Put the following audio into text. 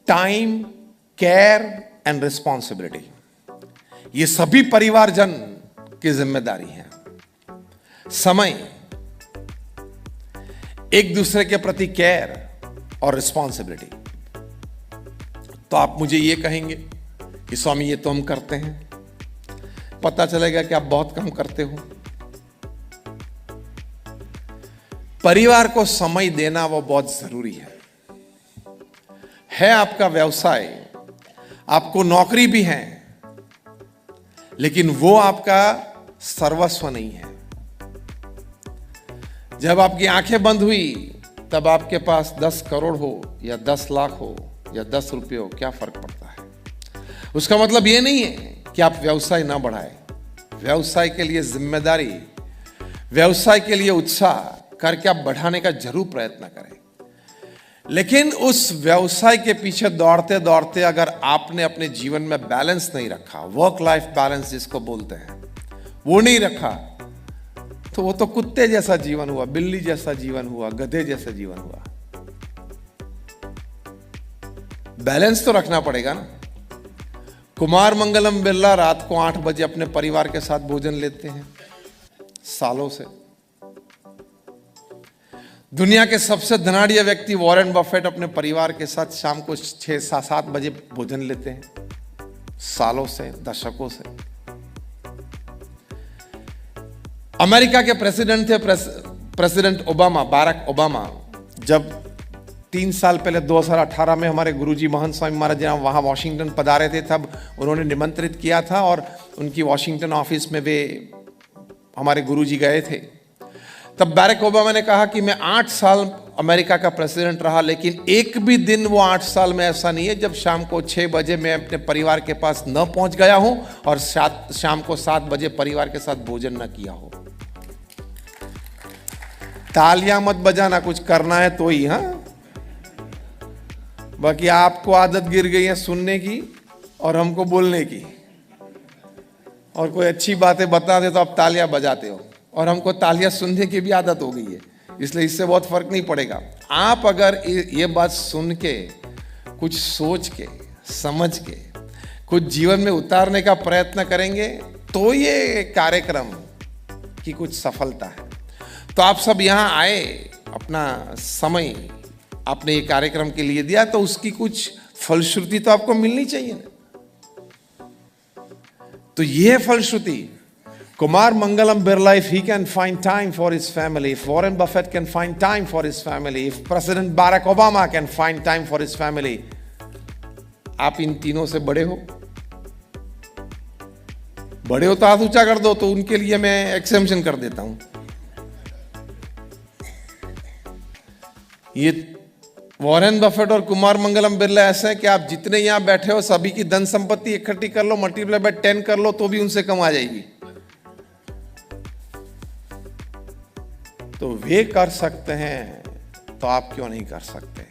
Time, care and responsibility, ये सभी परिवारजन की जिम्मेदारी है। समय, एक दूसरे के प्रति केयर और रिस्पॉन्सिबिलिटी। तो आप मुझे ये कहेंगे कि स्वामी ये तो हम करते हैं, पता चलेगा कि आप बहुत कम करते हो। परिवार को समय देना वो बहुत जरूरी है आपका व्यवसाय, आपको नौकरी भी है, लेकिन वो आपका सर्वस्व नहीं है। जब आपकी आंखें बंद हुई तब आपके पास 10 करोड़ हो या 10 लाख हो या 10 रुपये हो, क्या फर्क पड़ता है? उसका मतलब ये नहीं है कि आप व्यवसाय ना बढ़ाएं। व्यवसाय के लिए जिम्मेदारी, व्यवसाय के लिए उत्साह करके आप बढ़ाने का जरूर प्रयत्न करें, लेकिन उस व्यवसाय के पीछे दौड़ते दौड़ते अगर आपने अपने जीवन में बैलेंस नहीं रखा, वर्क लाइफ बैलेंस जिसको बोलते हैं, वो नहीं रखा, तो वो तो कुत्ते जैसा जीवन हुआ, बिल्ली जैसा जीवन हुआ, गधे जैसा जीवन हुआ। बैलेंस तो रखना पड़ेगा ना। कुमार मंगलम बिरला रात को 8 बजे अपने परिवार के साथ भोजन लेते हैं सालों से। दुनिया के सबसे धनाढ़िया व्यक्ति वॉरेन बफेट अपने परिवार के साथ शाम को 6-7 बजे भोजन लेते हैं सालों से, दशकों से। अमेरिका के प्रेसिडेंट थे प्रेसिडेंट ओबामा, बाराक ओबामा। जब 3 साल पहले 2018 में हमारे गुरुजी महंत स्वामी महाराज जी वहाँ वॉशिंगटन पधारे थे, तब उन्होंने निमंत्रित किया था और उनकी वॉशिंगटन ऑफिस में वे हमारे गुरुजी गए थे। तब बाराक ओबामा ने कहा कि मैं 8 साल अमेरिका का प्रेसिडेंट रहा, लेकिन एक भी दिन वो 8 साल में ऐसा नहीं है जब शाम को 6 बजे मैं अपने परिवार के पास न पहुंच गया हूं और शाम को 7 बजे परिवार के साथ भोजन न किया हो। तालियां मत बजाना, कुछ करना है तो ही। हाँ, बाकी आपको आदत गिर गई है सुनने की और हमको बोलने की, और कोई अच्छी बातें बता दे तो आप तालियां बजाते हो, और हमको तालियां सुनने की भी आदत हो गई है, इसलिए इससे बहुत फर्क नहीं पड़ेगा। आप अगर ये बात सुन के, कुछ सोच के, समझ के, कुछ जीवन में उतारने का प्रयत्न करेंगे तो ये कार्यक्रम की कुछ सफलता है। तो आप सब यहाँ आए, अपना समय आपने ये कार्यक्रम के लिए दिया, तो उसकी कुछ फलश्रुति तो आपको मिलनी चाहिए ना। तो ये फलश्रुति, Kumar Mangalam Birla, if he can find time for his family, if Warren Buffett can find time for his family, if President Barack Obama can find time for his family, आप इन तीनों से बड़े हो? बड़े हो तो हाथ ऊंचा कर दो, तो उनके लिए मैं एक्सेम्पशन कर देता हूं। ये वॉरेन बफेट और कुमार मंगलम बिरला ऐसे हैं कि आप जितने यहां बैठे हो सभी की धन संपत्ति इकट्ठी कर लो, मल्टीप्लाई बाय 10 कर लो, तो भी उनसे कम आ जाएगी। तो वे कर सकते हैं तो आप क्यों नहीं कर सकते?